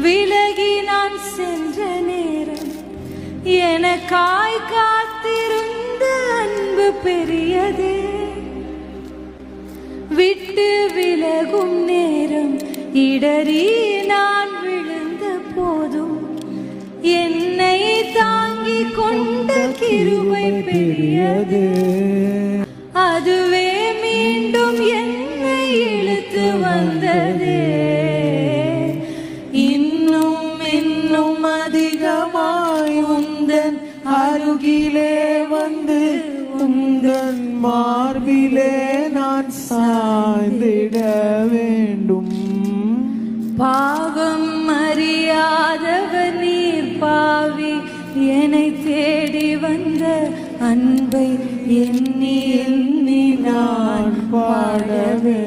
விலகி நான் சென்ற நேரம் எனக்காய் காத்திருந்த அன்பு பெரியதே. விட்டு விலகும் நேரம் இடறி நான் விழுந்த போதும் என்னை தாங்கிக் கொண்ட கிருபை பெரியது. அதுவே மீண்டும் என்னை இழுத்து வந்ததே. இன்னும் இன்னும் அதிகமாய் உந்தன் அருகிலே வந்து உந்தன் மார்பிலே நான் சாய்ந்திட வேண்டும். பாவம் அறியாதவர் நீர் பாவி என்னை தேடி வந்த அன்பை எண்ணி எண்ணி நான் பாடவே